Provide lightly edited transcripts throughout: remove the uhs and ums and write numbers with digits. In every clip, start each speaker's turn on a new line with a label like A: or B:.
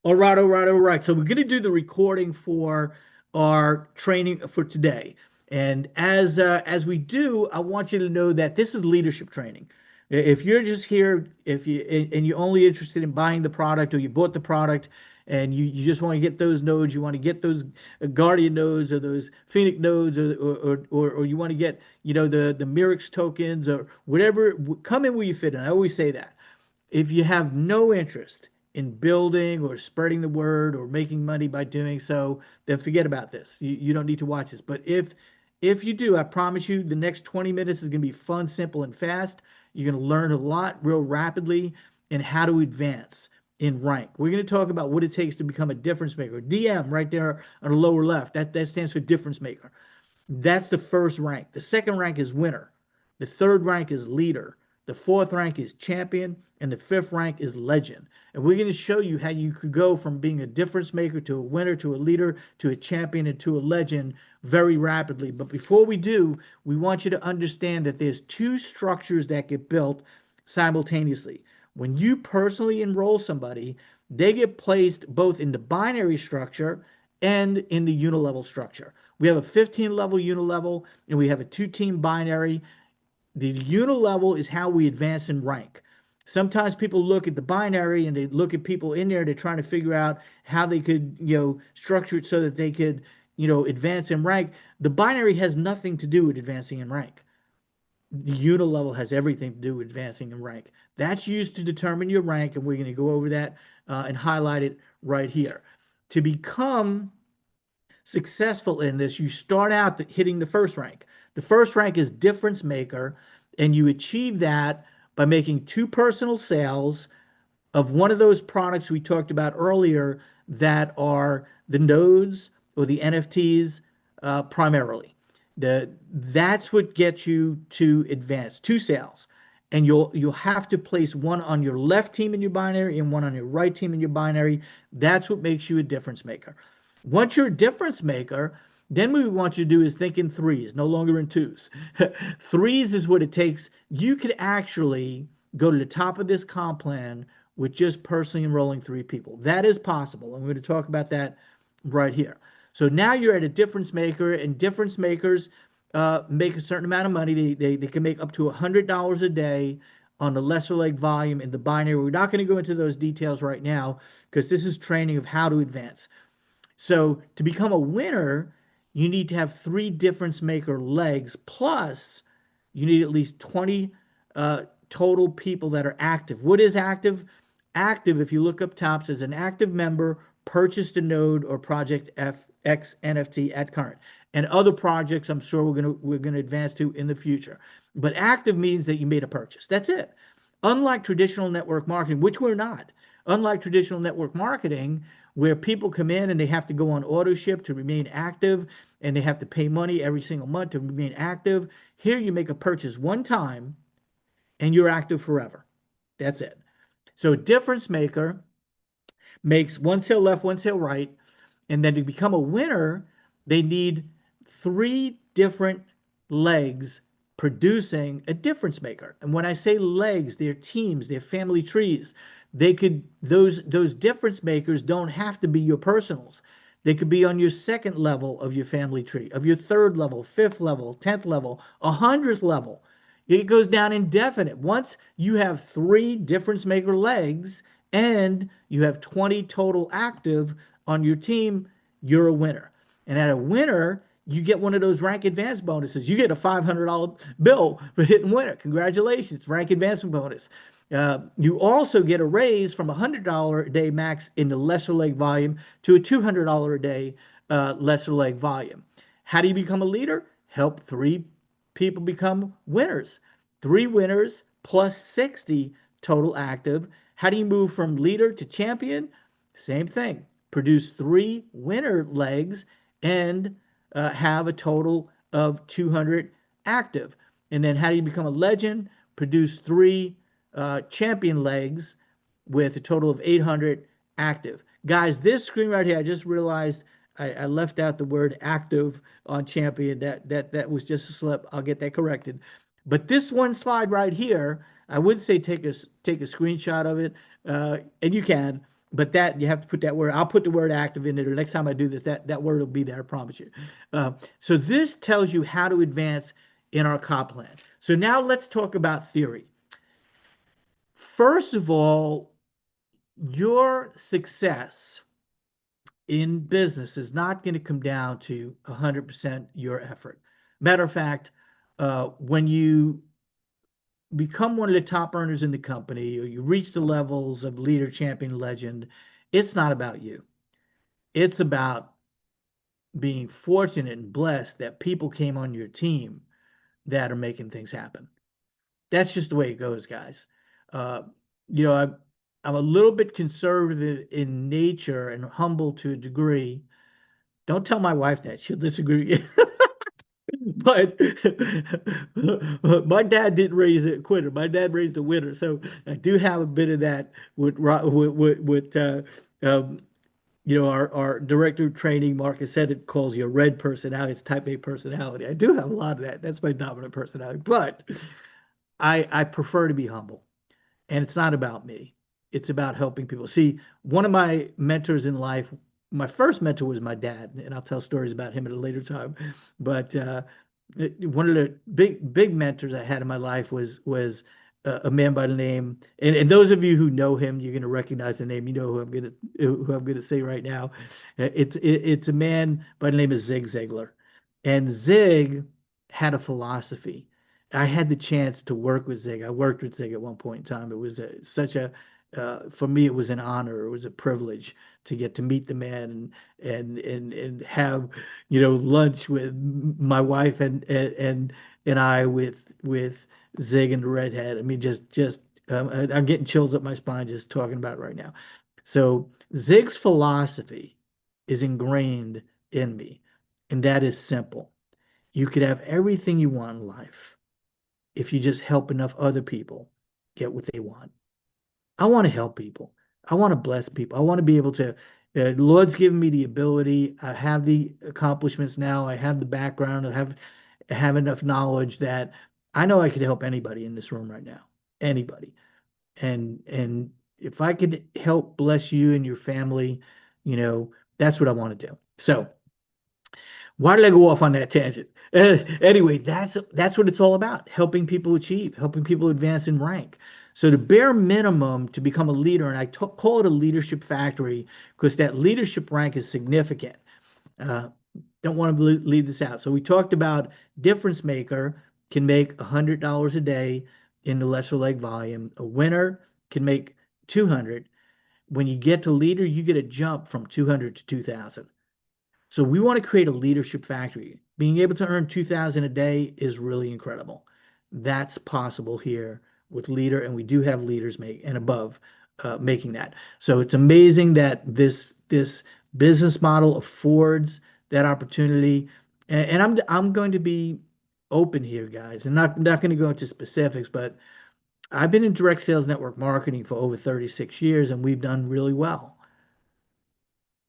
A: All right, all right, all right. So we're going to do the recording for our training for today. And as we do, I want you to know that this is leadership training. If you're just here, if you and you're only interested in buying the product or you bought the product and you just want to get those nodes, you want to get those Guardian nodes or those Phoenix nodes or you want to get, the Mirix tokens or whatever, come in where you fit in. I always say that. If you have no interest in building or spreading the word or making money by doing so, then forget about this. You don't need to watch this. But if you do, I promise you the next 20 minutes is going to be fun, simple, and fast. You're going to learn a lot real rapidly and how to advance in rank. We're going to talk about what it takes to become a difference maker. DM right there on the lower left. That stands for difference maker. That's the first rank. The second rank is winner. The third rank is leader. The fourth rank is champion. And the fifth rank is legend. And we're going to show you how you could go from being a difference maker to a winner to a leader to a champion and to a legend very rapidly. But before we do, we want you to understand that there's two structures that get built simultaneously. When you personally enroll somebody, they get placed both in the binary structure and in the unilevel structure. We have a 15 level unilevel and we have a two-team binary. The unilevel is how we advance in rank. Sometimes people look at the binary and they look at people in there, they're trying to figure out how they could, structure it so that they could, advance in rank. The binary has nothing to do with advancing in rank. The unilevel has everything to do with advancing in rank. That's used to determine your rank, and we're going to go over that and highlight it right here. To become successful in this, you start out hitting the first rank. The first rank is difference maker, and you achieve that by making two personal sales of one of those products we talked about earlier that are the nodes or the NFTs primarily. That's what gets you to advance. Two sales. And you'll have to place one on your left team in your binary and one on your right team in your binary. That's what makes you a difference maker. Once you're a difference maker, then what we want you to do is think in threes, no longer in twos. Threes is what it takes. You could actually go to the top of this comp plan with just personally enrolling three people. That is possible. I'm going to talk about that right here. So now you're at a difference maker, and difference makers make a certain amount of money. They can make up to $100 a day on the lesser leg volume in the binary. We're not going to go into those details right now because this is training of how to advance. So to become a winner, you need to have three difference maker legs, plus you need at least 20 total people that are active. What is active? Active, if you look up top, says an active member purchased a node or project FX NFT at current. And other projects I'm sure we're gonna advance to in the future. But active means that you made a purchase. That's it. Unlike traditional network marketing, which we're not, unlike traditional network marketing, where people come in and they have to go on auto ship to remain active and they have to pay money every single month to remain active. Here you make a purchase one time and you're active forever. That's it. So a difference maker makes one sale left, one sale right, and then to become a winner, they need three different legs producing a difference maker. And when I say legs, they're teams, they're family trees. They could those difference makers don't have to be your personals. They could be on your second level of your family tree, of your third level, fifth level, 10th level, 100th level. It goes down indefinite. Once you have three difference maker legs and you have 20 total active on your team, you're a winner. And at a winner, you get one of those rank advance bonuses. You get a $500 bill for hitting winner. Congratulations, rank advancement bonus. You also get a raise from $100 a day max in the lesser leg volume to a $200 a day lesser leg volume. How do you become a leader? Help three people become winners. Three winners plus 60 total active. How do you move from leader to champion? Same thing. Produce three winner legs and have a total of 200 active. And then how do you become a legend? Produce three champion legs with a total of 800 active. Guys, this screen right here, I just realized I left out the word active on champion. That was just a slip. I'll get that corrected. But this one slide right here, I would say take a screenshot of it, and you can. but that you have to put that word. I'll put the word active in there. The next time I do this, that word will be there. I promise you. So this tells you how to advance in our comp plan. So now let's talk about theory. First of all, your success in business is not going to come down to 100% your effort. Matter of fact, when you become one of the top earners in the company or you reach the levels of leader, champion, legend, it's not about you. It's about being fortunate and blessed that people came on your team that are making things happen. That's just the way it goes, guys. Uh, you know, I'm a little bit conservative in nature and humble to a degree. Don't tell my wife that; she'll disagree. But my dad didn't raise a quitter. My dad raised a winner. So I do have a bit of that um, our director of training, Marcus said it calls you a red personality. It's type A personality. I do have a lot of that. That's my dominant personality. But I prefer to be humble. And it's not about me. It's about helping people. See, one of my mentors in life, my first mentor was my dad, and I'll tell stories about him at a later time. But one of the big mentors I had in my life was a man by the name, and those of you who know him, you're going to recognize the name. You know who I'm gonna say right now. It's a man by the name of Zig Ziglar, and Zig had a philosophy. I had the chance to work with Zig. I worked with Zig at one point in time. It was such a for me, it was an honor. It was a privilege to get to meet the man and have lunch with my wife and I with Zig and the redhead. I mean, just I'm getting chills up my spine just talking about it right now. So Zig's philosophy is ingrained in me, and that is simple. You could have everything you want in life if you just help enough other people get what they want. I want to help people. I want to bless people. I want to be able to. The Lord's given me the ability. I have the accomplishments now. I have the background. I have enough knowledge that I know I could help anybody in this room right now. Anybody. And if I could help bless you and your family, that's what I want to do. So why did I go off on that tangent? Anyway, that's what it's all about, helping people achieve, helping people advance in rank. So the bare minimum to become a leader, and call it a leadership factory because that leadership rank is significant. Uh, don't want to leave this out. So we talked about difference maker can make $100 a day in the lesser leg volume. A winner can make 200. When you get to leader, you get a jump from 200 to 2,000. So we want to create a leadership factory. Being able to earn 2,000 a day is really incredible. That's possible here with leader, and we do have leaders make and above making that. So it's amazing that this business model affords that opportunity. And I'm going to be open here, guys, and not going to go into specifics, but I've been in direct sales network marketing for over 36 years, and we've done really well.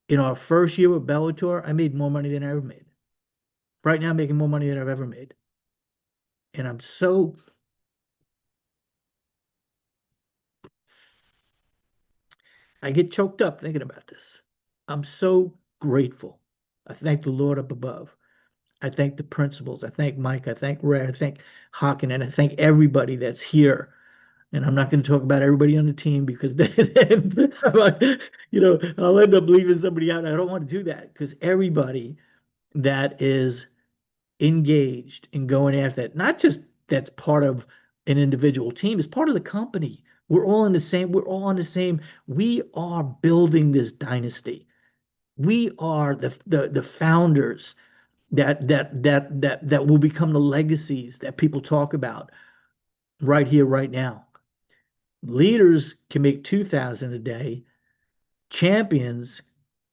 A: In our first year with Bellator, I made more money than I ever made. Right now, I'm making more money than I've ever made. And I get choked up thinking about this. I'm so grateful. I thank the Lord up above. I thank the principals. I thank Mike. I thank Ray. I thank Hawken. And I thank everybody that's here. And I'm not going to talk about everybody on the team because then I'll end up leaving somebody out. I don't want to do that because everybody that is engaged in going after that. Not just that's part of an individual team, it's part of the company. We're all on the same, we are building this dynasty. We are the founders that will become the legacies that people talk about right here, right now. Leaders can make 2,000 a day, champions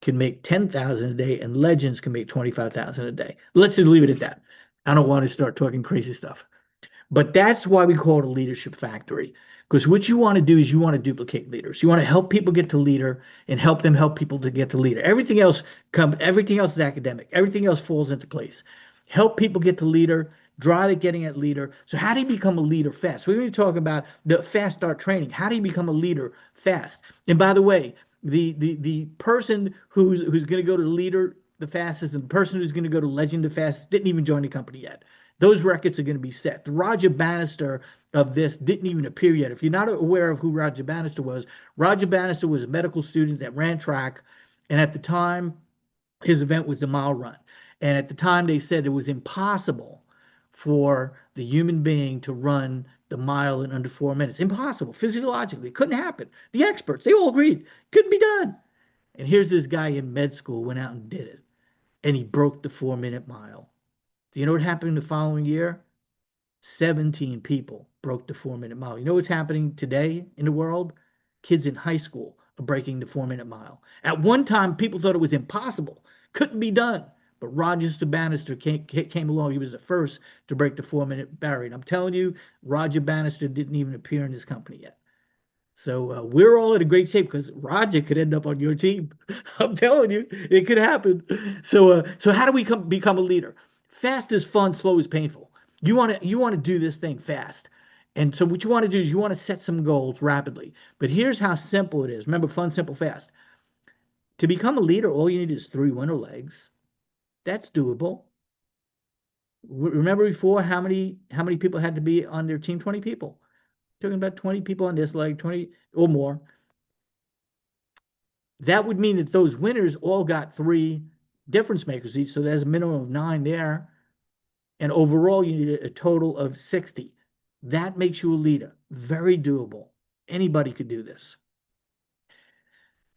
A: can make 10,000 a day, and legends can make 25,000 a day. Let's just leave it at that. I don't want to start talking crazy stuff. But that's why we call it a leadership factory. Because what you want to do is you want to duplicate leaders. You want to help people get to leader and help them help people to get to leader. Everything else is academic. Everything else falls into place. Help people get to leader, drive at getting at leader. So how do you become a leader fast? We're going to talk about the fast start training. How do you become a leader fast? And by the way, The person who's going to go to leader the fastest and the person who's going to go to legend the fastest didn't even join the company yet. Those records are going to be set. The Roger Bannister of this didn't even appear yet. If you're not aware of who Roger Bannister was a medical student that ran track, and at the time, his event was a mile run. And at the time, they said it was impossible for the human being to run the mile in under 4 minutes. Impossible. Physiologically, it couldn't happen. The experts, they all agreed, couldn't be done. And here's this guy in med school went out and did it, and he broke the 4 minute mile. Do you know what happened the following year? 17 people broke the 4 minute mile. You know what's happening today in the world? Kids in high school are breaking the 4 minute mile. At one time, people thought it was impossible, couldn't be done. But Roger Bannister came along. He was the first to break the 4 minute barrier. And I'm telling you, Roger Bannister didn't even appear in this company yet. So we're all in a great shape because Roger could end up on your team. I'm telling you, it could happen. So how do we become a leader? Fast is fun, slow is painful. You want to do this thing fast. And so what you want to do is you want to set some goals rapidly. But here's how simple it is. Remember, fun, simple, fast. To become a leader, all you need is 3 winter legs. That's doable. Remember before how many people had to be on their team? 20 people. Talking about 20 people on this leg, 20 or more. That would mean that those winners all got 3 difference makers each. So there's a minimum of 9 there. And overall, you need a total of 60. That makes you a leader. Very doable. Anybody could do this.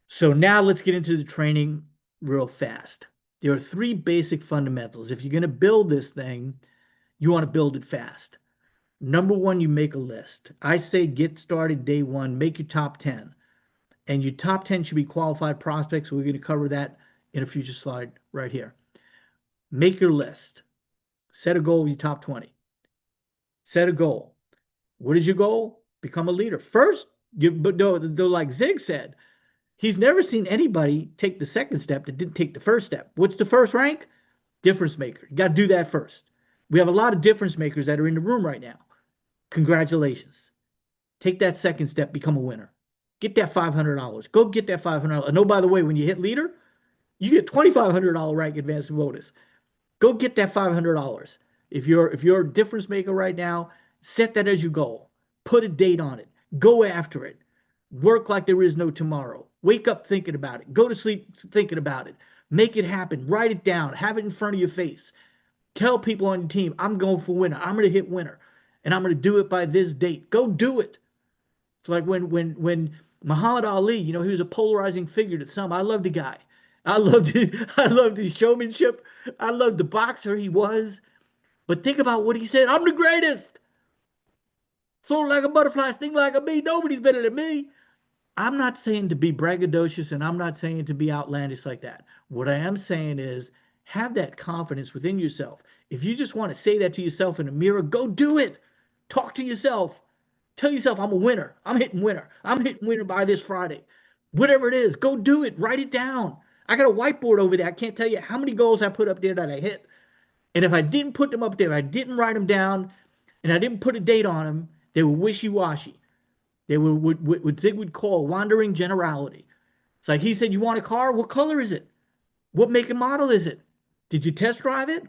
A: So now let's get into the training real fast. There are 3 basic fundamentals. If you're going to build this thing, you want to build it fast. Number 1, you make a list. I say get started day 1, make your top 10. And your top 10 should be qualified prospects. We're going to cover that in a future slide right here. Make your list. Set a goal of your top 20. Set a goal. What is your goal? Become a leader. First, though, like Zig said, he's never seen anybody take the second step that didn't take the first step. What's the first rank? Difference maker. You got to do that first. We have a lot of difference makers that are in the room right now. Congratulations. Take that second step, become a winner. Get that $500. Go get that $500. And oh, by the way, when you hit leader, you get $2,500 rank advanced bonus. Go get that $500. If you're a difference maker right now, set that as your goal. Put a date on it. Go after it. Work like there is no tomorrow. Wake up thinking about it. Go to sleep thinking about it. Make it happen. Write it down. Have it in front of your face. Tell people on your team, I'm going for winner. I'm going to hit winner. And I'm going to do it by this date. Go do it. It's like when Muhammad Ali, he was a polarizing figure to some. I loved the guy. I loved his showmanship. I loved the boxer he was. But think about what he said. I'm the greatest. Soar like a butterfly, sting like a bee. Nobody's better than me. I'm not saying to be braggadocious, and I'm not saying to be outlandish like that. What I am saying is have that confidence within yourself. If you just want to say that to yourself in the mirror, go do it. Talk to yourself. Tell yourself, I'm a winner. I'm hitting winner. I'm hitting winner by this Friday. Whatever it is, go do it. Write it down. I got a whiteboard over there. I can't tell you how many goals I put up there that I hit. And if I didn't put them up there, I didn't write them down, and I didn't put a date on them, they were wishy-washy. They were what Zig would call wandering generality. It's like he said, you want a car? What color is it? What make and model is it? Did you test drive it?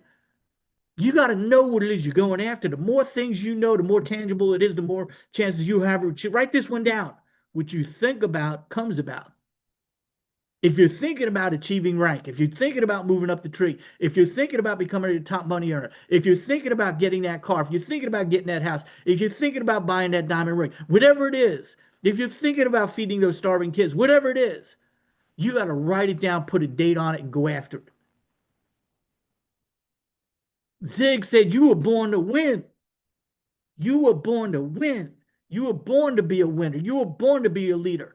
A: You got to know what it is you're going after. The more things you know, the more tangible it is, the more chances you have. Write this one down. What you think about comes about. If you're thinking about achieving rank, if you're thinking about moving up the tree, if you're thinking about becoming a top money earner, if you're thinking about getting that car, if you're thinking about getting that house, if you're thinking about buying that diamond ring, whatever it is, if you're thinking about feeding those starving kids, whatever it is, you got to write it down, put a date on it, and go after it. Zig said, you were born to win. You were born to win. You were born to be a winner. You were born to be a leader.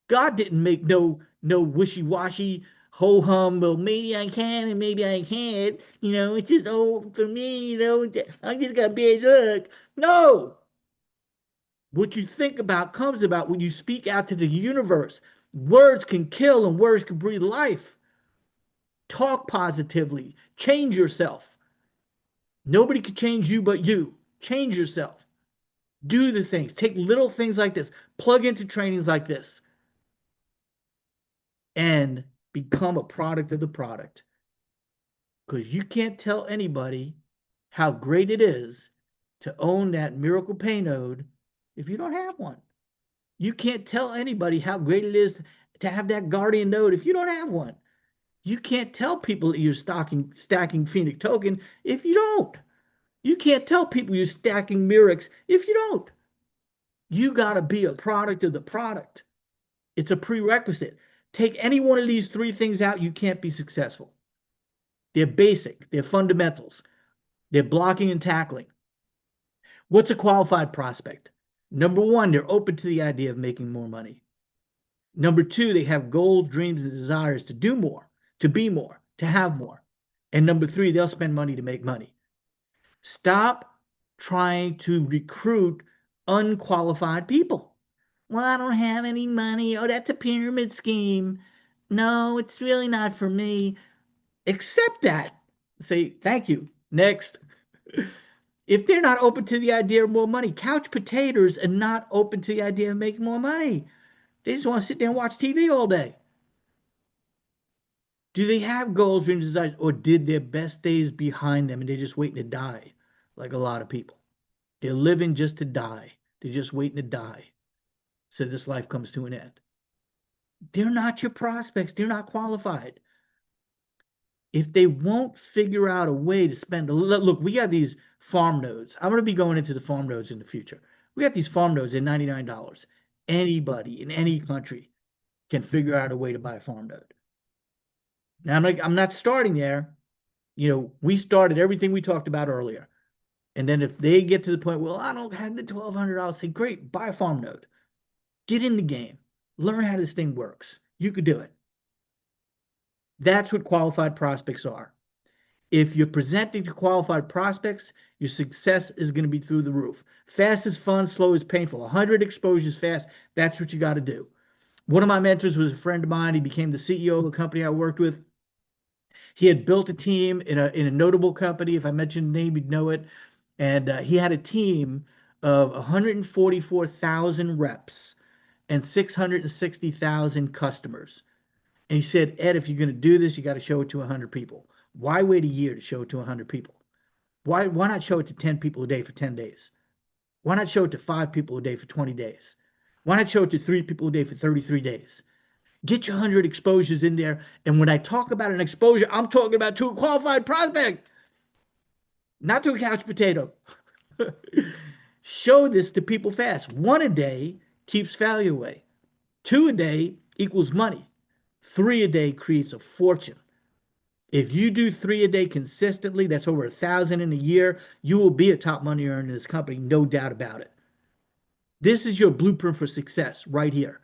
A: God didn't make no wishy-washy, ho-hum, well, maybe I can and maybe I can't. It's just, for me, I just got bad luck. No. What you think about comes about when you speak out to the universe. Words can kill and words can breathe life. Talk positively. Change yourself. Nobody can change you but you. Change yourself. Do the things. Take little things like this. Plug into trainings like this. and become a product of the product. Because you can't tell anybody how great it is to own that Miracle Pay node if you don't have one. You can't tell anybody how great it is to have that Guardian node if you don't have one. You can't tell people that you're stacking Phoenix token if you don't. You can't tell people you're stacking Mirix if you don't. You got to be a product of the product. It's a prerequisite. Take any one of these three things out, you can't be successful. They're basic, they're fundamentals, they're blocking and tackling. What's a qualified prospect? Number one, they're open to the idea of making more money. Number two, they have goals, dreams, and desires to do more, to be more, to have more. And number three, they'll spend money to make money. Stop trying to recruit unqualified people. Well, I don't have any money. Oh, that's a pyramid scheme. No, it's really not for me. Accept that. Say, thank you. Next. If they're not open to the idea of more money, couch potatoes are not open to the idea of making more money. They just want to sit there and watch TV all day. Do they have goals, dreams, desires, or did their best days behind them and they're just waiting to die, like a lot of people? They're living just to die. They're just waiting to die so this life comes to an end. They're not your prospects. They're not qualified. If they won't figure out a way to spend, look, we got these farm nodes. I'm going to be going into the farm nodes in the future. We got these farm nodes at $99. Anybody in any country can figure out a way to buy a farm node. Now, I'm not starting there. You know, we started everything we talked about earlier. And then if they get to the point, well, I don't have the $1,200, say, great, buy a farm node. Get in the game. Learn how this thing works. You could do it. That's what qualified prospects are. If you're presenting to qualified prospects, your success is going to be through the roof. Fast is fun, slow is painful. 100 exposures fast, that's what you got to do. One of my mentors was a friend of mine. He became the CEO of the company I worked with. He had built a team in a notable company. If I mentioned the name, you'd know it. And he had a team of 144,000 reps and 660,000 customers. And he said, Ed, if you're going to do this, you got to show it to 100 people. Why wait a year to show it to 100 people? Why not show it to 10 people a day for 10 days? Why not show it to 5 people a day for 20 days? Why not show it to 3 people a day for 33 days? Get your 100 exposures in there. And when I talk about an exposure, I'm talking about to a qualified prospect, not to a couch potato. Show this to people fast. 1 a day keeps failure away. 2 a day equals money. 3 a day creates a fortune. If you do 3 a day consistently, that's over 1,000 in a year, you will be a top money earner in this company, no doubt about it. This is your blueprint for success right here.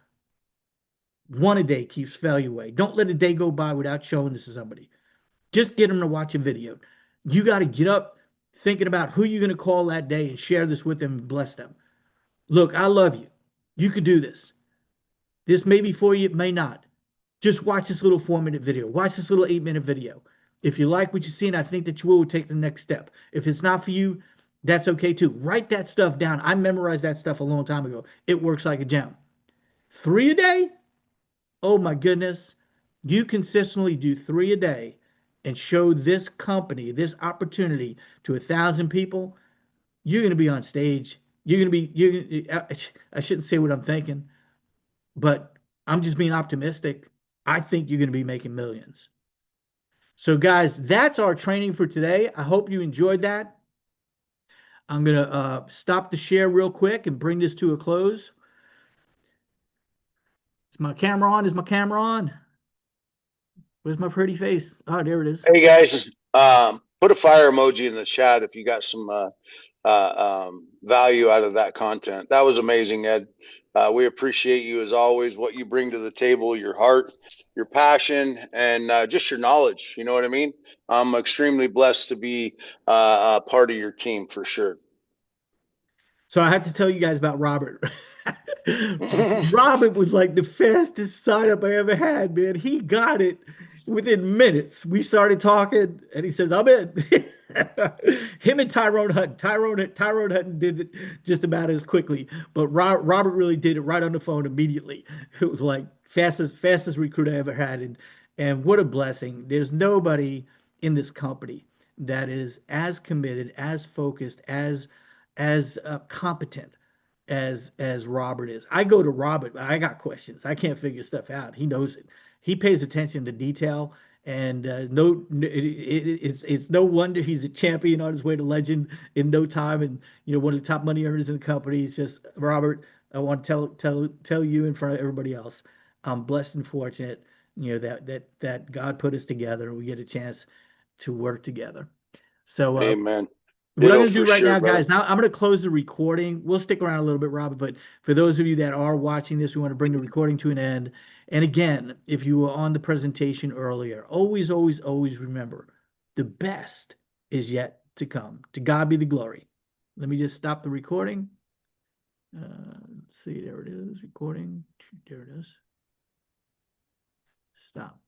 A: 1 a day keeps failure away. Don't let a day go by without showing this to somebody. Just get them to watch a video. You got to get up thinking about who you're going to call that day and share this with them and bless them. Look, I love you. You could do this. This may be for you, it may not. Just watch this little 4-minute video. Watch this little 8-minute video. If you like what you see, and I think that you will take the next step. If it's not for you, that's okay too. Write that stuff down. I memorized that stuff a long time ago. It works like a gem. 3 a day? Oh my goodness. You consistently do 3 a day and show this company, this opportunity to 1,000 people, you're going to be on stage. I shouldn't say what I'm thinking, but I'm just being optimistic. I think you're going to be making millions. So guys, that's our training for today. I hope you enjoyed that. I'm going to stop the share real quick and bring this to a close. Is my camera on? Is my camera on? Where's my pretty face? Oh, there it is.
B: Hey guys, put a fire emoji in the chat if you got some value out of that content. That was amazing, Ed. We appreciate you as always, what you bring to the table, your heart, your passion, and just your knowledge. You know what I mean? I'm extremely blessed to be a part of your team for sure.
A: So I have to tell you guys about Robert. Robert was like the fastest sign up I ever had, man. He got it. within minutes, we started talking, and he says, "I'm in." Him and Tyrone Hutton. Tyrone Hutton did it just about as quickly, but Robert really did it right on the phone immediately. It was like fastest recruit I ever had, and what a blessing. There's nobody in this company that is as committed, as focused, as competent as Robert is. I go to Robert. I got questions. I can't figure stuff out. He knows it. He pays attention to detail, and it's no wonder he's a champion on his way to legend in no time, and one of the top money earners in the company. It's just Robert. I want to tell you in front of everybody else. I'm blessed and fortunate, that God put us together. We get a chance to work together. So
B: Amen.
A: what I'm
B: Ditto
A: going to
B: for
A: do right
B: sure,
A: now,
B: brother.
A: guys, now I'm going to close the recording. We'll stick around a little bit, Robert, but for those of you that are watching this, we want to bring the recording to an end. And again, if you were on the presentation earlier, always, always, always remember the best is yet to come. To God be the glory. Let me just stop the recording. Let's see, there it is, recording. There it is. Stop.